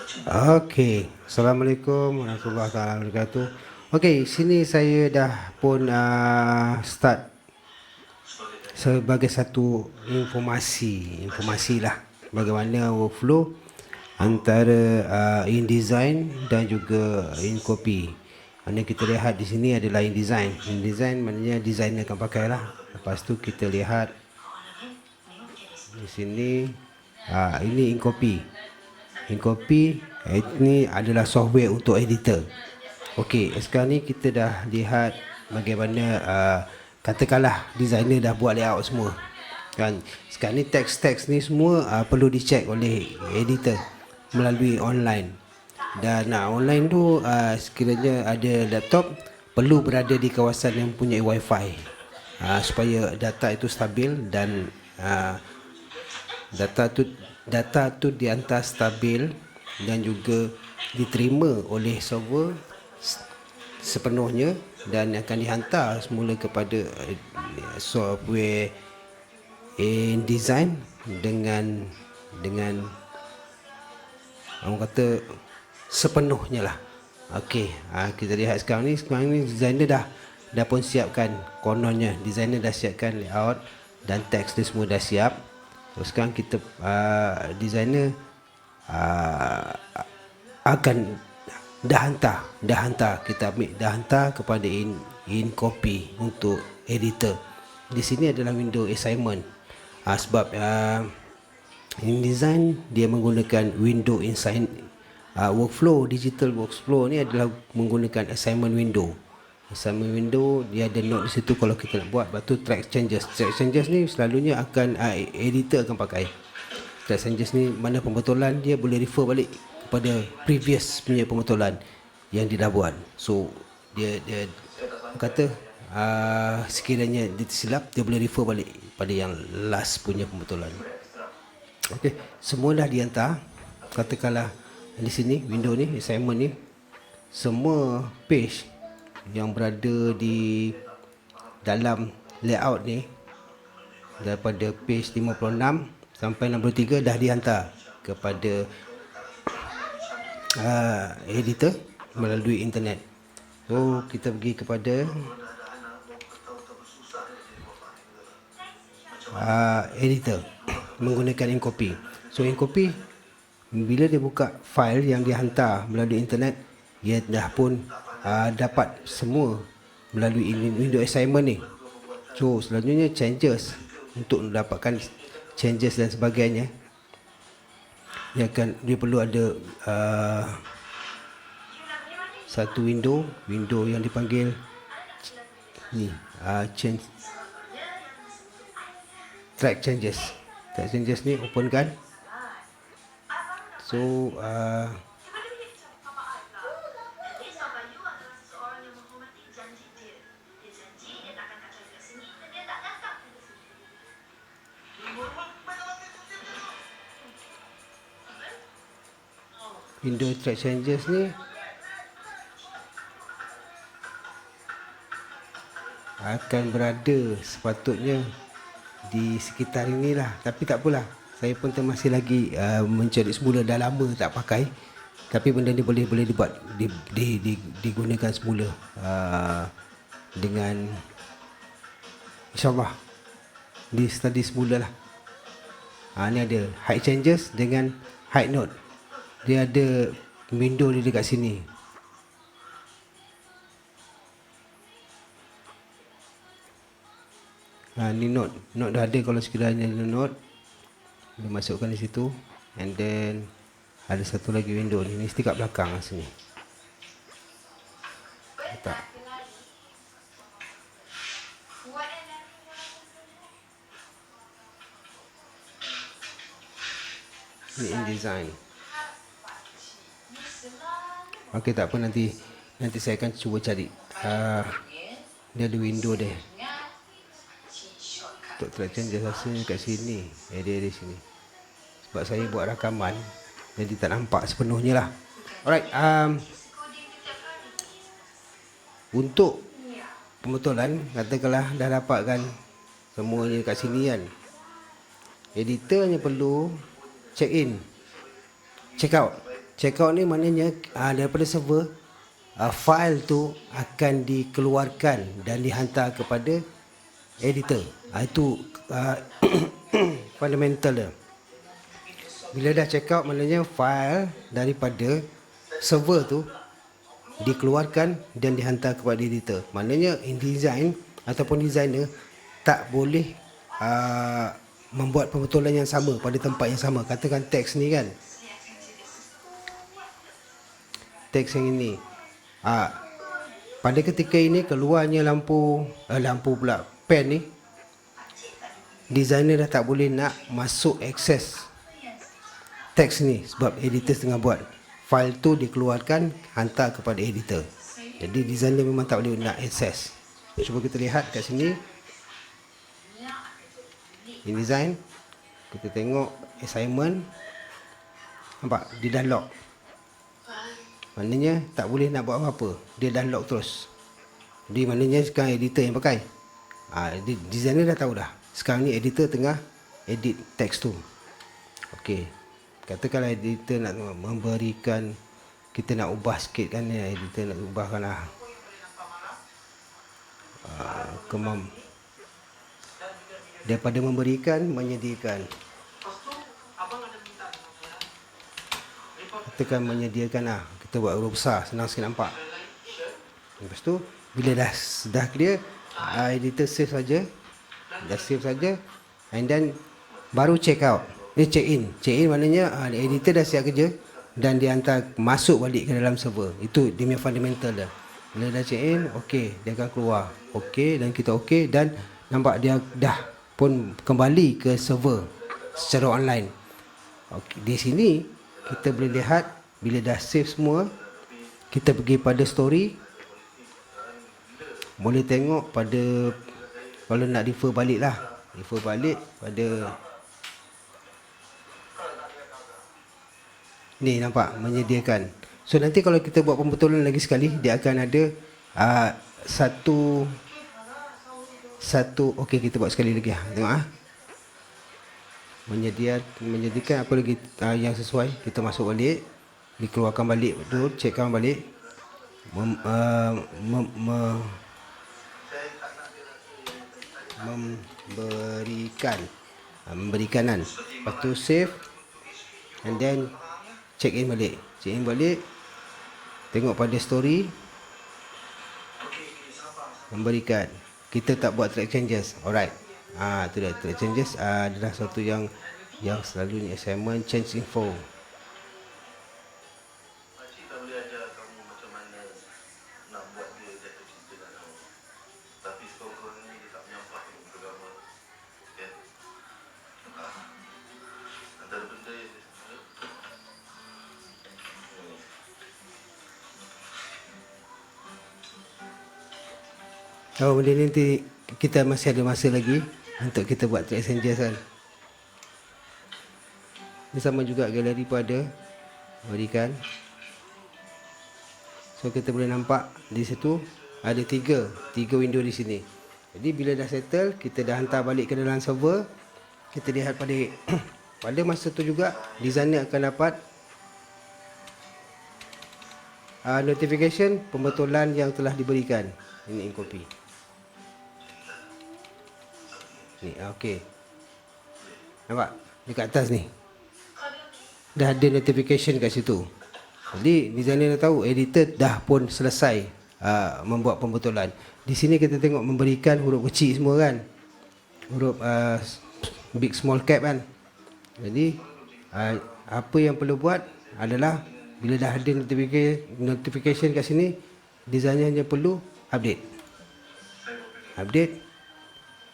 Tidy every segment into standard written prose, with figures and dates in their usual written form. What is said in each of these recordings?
Okey, Assalamualaikum warahmatullahi wabarakatuh. Okey, sini saya dah pun start sebagai satu informasi lah bagaimana workflow antara InDesign dan juga InCopy. Mana kita lihat di sini adalah InDesign. InDesign maknanya designer akan pakai lah. Lepas tu kita lihat di sini ini InCopy. InCopy ini adalah software untuk editor. Okey, sekarang ni kita dah lihat bagaimana katakanlah designer dah buat layout semua. Kan? Sekarang ni teks-teks ni semua perlu dicek oleh editor melalui online. Dan online tu sekiranya ada laptop perlu berada di kawasan yang mempunyai wifi supaya data itu stabil dan data tu dihantar stabil dan juga diterima oleh server sepenuhnya dan akan dihantar semula kepada software InDesign dengan orang kata sepenuhnya lah. Okey, kita lihat sekarang ni designer dah pun siapkan, kononnya designer dah siapkan layout dan teks dia semua dah siap. So sekarang kita designer akan dah hantar kita ambil dah hantar kepada InCopy untuk editor. Di sini adalah window assignment sebab InDesign dia menggunakan window workflow. Digital workflow ni adalah menggunakan assignment window. Assignment window dia ada note di situ kalau kita nak buat. Lepas tu track changes ni selalunya akan editor akan pakai. Track changes ni mana pembetulan dia boleh refer balik kepada previous punya pembetulan yang dia dah buat. So dia kata sekiranya dia tersilap dia boleh refer balik pada yang last punya pembetulan. Okey, semua dah dihantar. Katakanlah di sini window ni assignment ni semua page yang berada di dalam layout ni daripada page 56 sampai 63 dah dihantar kepada editor melalui internet. So kita pergi kepada editor menggunakan InCopy. So InCopy bila dia buka file yang dihantar melalui internet, dia dah pun dapat semua melalui window assignment ni. So selanjutnya changes, untuk mendapatkan changes dan sebagainya dia perlu ada satu window yang dipanggil ni change track changes ni open kan. So window track changes ni akan berada sepatutnya di sekitar inilah, tapi tak apalah, saya pun masih lagi mencari semula, dah lama tak pakai, tapi benda ni boleh dibuat digunakan semula dengan InsyaAllah di study semula lah. Ni ada hide changes dengan hide note, dia ada window dia dekat sini. Ni note dah ada. Kalau sekiranya note dia masukkan di situ, and then ada satu lagi window ni mesti kat belakang sini. Tak. Ni InDesign. Okey, tak apa, nanti saya akan cuba cari. Dia ada window dia. Untuk track changes rasanya kat sini. Dia di sini. Sebab saya buat rakaman, jadi tak nampak sepenuhnya lah. Alright, untuk pembetulan, katakanlah dah dapatkan semuanya kat sini kan, editor hanya perlu check in, check out. check out ni maknanya daripada server file tu akan dikeluarkan dan dihantar kepada editor. Itu fundamental dia. Bila dah check out maknanya file daripada server tu dikeluarkan dan dihantar kepada editor. Maknanya InDesign ataupun designer tak boleh membuat pembetulan yang sama pada tempat yang sama. Katakan teks ni kan, teks yang ini, pada ketika ini keluarnya lampu pula, pen ni, designer dah tak boleh nak masuk akses teks ni sebab editor tengah buat. File tu dikeluarkan, hantar kepada editor. Jadi designer memang tak boleh nak akses. Cuba kita lihat kat sini, InDesign, kita tengok assignment, nampak dia dah lock. Maknanya tak boleh nak buat apa-apa, dia dah lock terus. Jadi maknanya sekarang editor yang pakai. Designer dah tahu dah, sekarang ni editor tengah edit teks tu. Okey, katakanlah editor nak memberikan, kita nak ubah sikit kan, editor nak ubahkan daripada memberikan, menyediakan. Katakan menyediakan, kita buat huruf besar, senang sikit nampak. Lepas tu bila dah clear, editor save saja, and then baru check out. Check in maknanya editor dah siap kerja dan dia hantar masuk balik ke dalam server. Itu dia punya fundamental dia. Bila dah check in, okey, dia akan keluar. Okey, dan kita okey, dan nampak dia dah pun kembali ke server secara online. Okey, di sini kita boleh lihat bila dah save semua, kita pergi pada story. Boleh tengok pada, kalau nak refer balik pada ni, nampak menyediakan. So nanti kalau kita buat pembetulan lagi sekali, dia akan ada satu. Okey, kita buat sekali lagi. Tengok menyediakan apa lagi yang sesuai. Kita masuk balik, dikeluarkan balik betul, checkkan balik, memberikanan. Lepas tu save, and then check in balik, tengok pada story, memberikan. Kita tak buat track changes. Alright, tu dah track changes. Adalah satu yang selalunya assignment change info. Benda ni nanti kita masih ada masa lagi untuk kita buat track changes kan. Ini sama juga galeri pada berikan. So kita boleh nampak di situ ada tiga window di sini. Jadi bila dah settle, kita dah hantar balik ke dalam server. Kita lihat pada masa tu juga designer akan dapat notification pembetulan yang telah diberikan. Ini in copy. Ni okey. Nampak dekat atas ni. Dah ada notification kat situ. Jadi designer dah tahu, editor dah pun selesai membuat pembetulan. Di sini kita tengok memberikan huruf kecil semua kan. Huruf big small cap kan. Jadi apa yang perlu buat adalah bila dah ada notification kat sini, designer hanya perlu update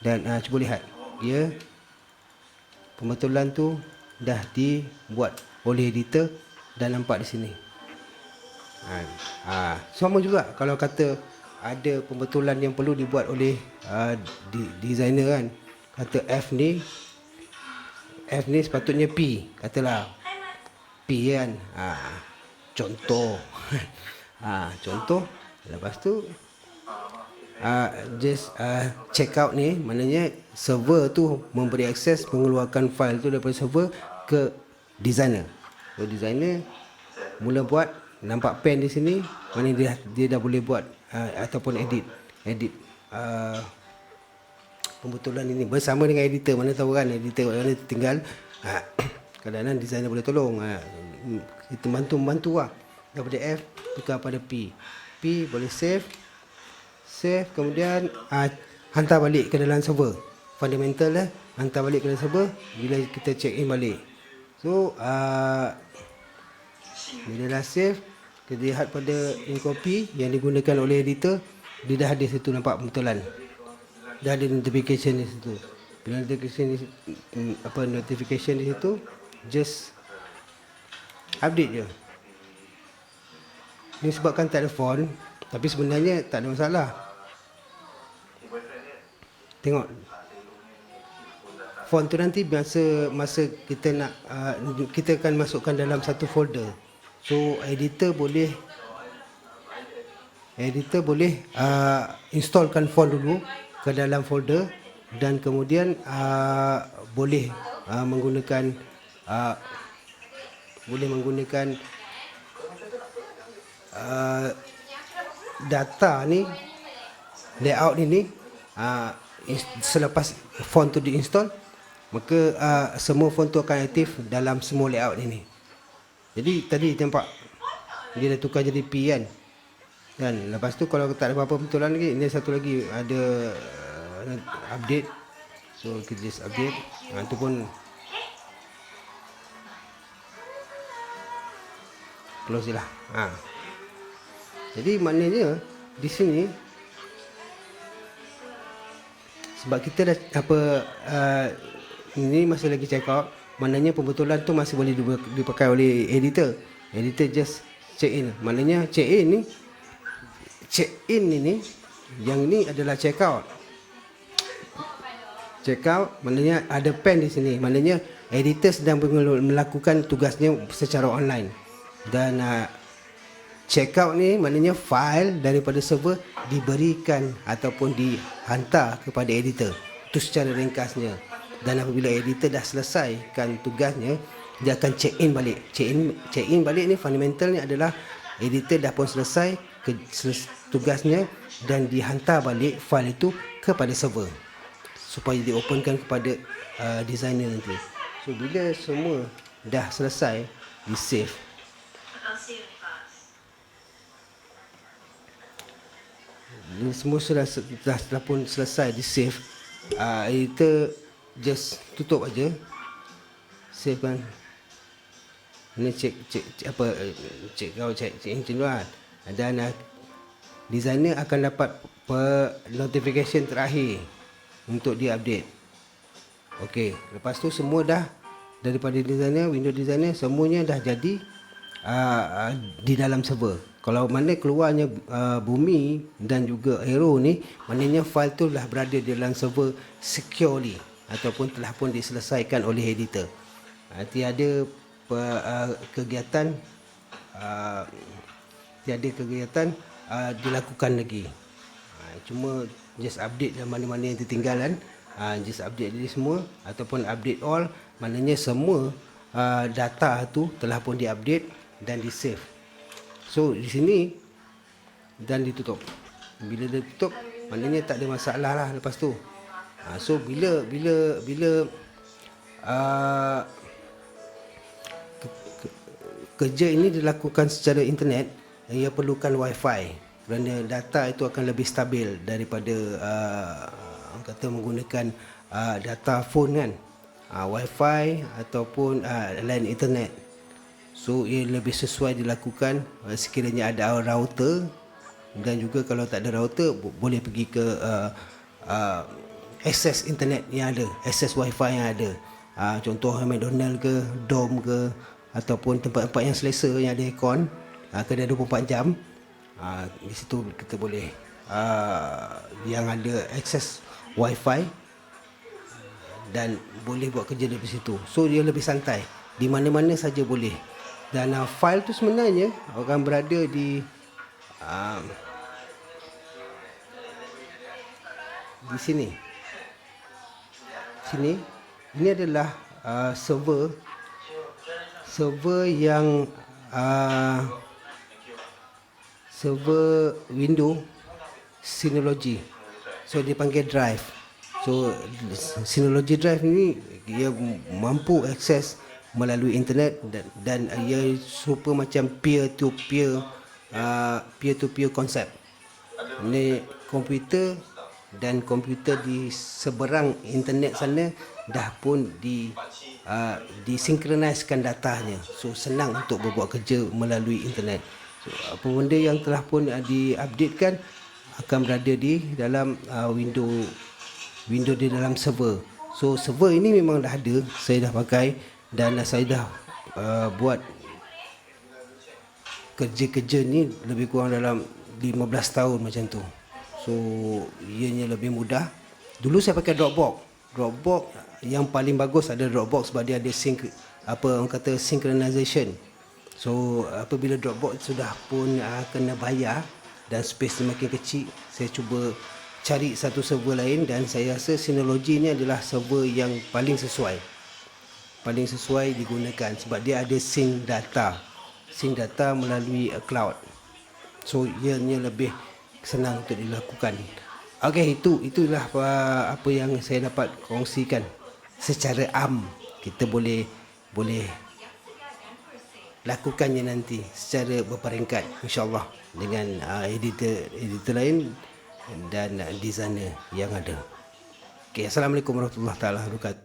dan cuba lihat dia pembetulan tu dah dibuat oleh editor dan nampak di sini. Sama juga kalau kata ada pembetulan yang perlu dibuat oleh designer kan, kata F ni sepatutnya P, katalah P kan, contoh contoh. Lepas tu just check out ni maknanya server tu memberi akses mengeluarkan file tu daripada server ke designer. So designer mula buat, nampak pen di sini, mana dia dah boleh buat ataupun edit pembetulan ini bersama dengan editor. Mana tahu kan editor mana tinggal kadang-kadang designer boleh tolong, kita membantu lah. Daripada F tukar pada P boleh save, kemudian hantar balik ke dalam server fundamental lah, hantar balik ke dalam server bila kita check in balik. So bila dah save, kita lihat pada in copy yang digunakan oleh editor, dia dah ada situ, nampak pembetulan, dah ada notification di situ. Bila notification di situ, just update je. Ini sebabkan tak ada font, tapi sebenarnya tak ada masalah. Tengok font tu nanti masa kita nak kita akan masukkan dalam satu folder. So editor boleh installkan font dulu ke dalam folder, dan kemudian boleh menggunakan data ni, layout ini, selepas font tu diinstal, maka semua font tu akan aktif dalam semua layout ini. Jadi tadi nampak dia dah tukar jadi P kan. Dan lepas tu kalau tak ada apa-apa pembetulan lagi, ini satu lagi ada update. So kita just update. Itu pun close je lah. Jadi maknanya di sini, sebab kita dah ini masih lagi check out, maknanya pembetulan tu masih boleh dipakai oleh editor. Editor just check in. Maknanya check in ini, yang ini adalah check out. Check out maknanya ada pen di sini. Maknanya editor sedang melakukan tugasnya secara online. Dan check out ni maknanya file daripada server diberikan ataupun dihantar kepada editor. Itu secara ringkasnya. Dan apabila editor dah selesaikan tugasnya, dia akan check in balik. Check in balik ni fundamental ni adalah editor dah pun selesai tugasnya dan dihantar balik file itu kepada server supaya diopenkan kepada designer nanti. So bila semua dah selesai, di save. Ini semua dah pun selesai di save. Editor just tutup aja, save kan. Ini check in dulu kan. Dan designer akan dapat notification terakhir untuk dia update. Okey, lepas tu semua dah daripada designer, Windows designer, semuanya dah jadi di dalam server. Kalau mana keluarnya bumi dan juga arrow ni, maknanya file tu dah berada di dalam server securely ataupun telah pun diselesaikan oleh editor. Tiada kegiatan dilakukan lagi. Cuma just update yang mana-mana yang tertinggalan, just update diri semua ataupun update all, maknanya semua data tu telah pun diupdate dan di save. So di sini dan ditutup. Bila dia tutup, maknanya tak ada masalah lah lepas tu. So bila kerja ini dilakukan secara internet, ia perlukan wifi kerana data itu akan lebih stabil daripada kata menggunakan data phone kan, wifi ataupun line internet. So ia lebih sesuai dilakukan sekiranya ada router, dan juga kalau tak ada router boleh pergi ke akses internet yang ada, akses wifi yang ada. Contoh McDonald ke, Dom ke, ataupun tempat-tempat yang selesa yang ada aircon, kedai 24 jam. Di situ kita boleh yang ada akses wifi dan boleh buat kerja dari situ. So dia lebih santai, di mana-mana saja boleh. Dan file tu sebenarnya akan berada di sini. Ini adalah server yang server Windows Synology. So dia panggil Drive. So Synology Drive ni dia mampu akses melalui internet dan ia serupa macam peer to peer konsep. Ni komputer dan komputer di seberang internet sana dah pun disinkroniskan datanya. So senang untuk berbuat kerja melalui internet. So, apa benda yang telah pun diupdatekan akan berada di dalam Windows di dalam server. So server ini memang dah ada, saya dah pakai dan saya dah buat kerja-kerja ni lebih kurang dalam 15 tahun macam tu. So ianya lebih mudah. Dulu saya pakai Dropbox yang paling bagus ada Dropbox sebab dia ada synchronization. So apabila Dropbox sudah pun kena bayar dan space dia makin kecil, saya cuba cari satu server lain dan saya rasa Synology ni adalah server yang paling sesuai digunakan sebab dia ada sync data melalui cloud. So ianya lebih senang untuk dilakukan. Okey, itulah apa yang saya dapat kongsikan secara kita boleh lakukannya nanti secara berperingkat insya-Allah dengan editor lain dan designer yang ada. Okey, assalamualaikum warahmatullahi taala wabarakatuh.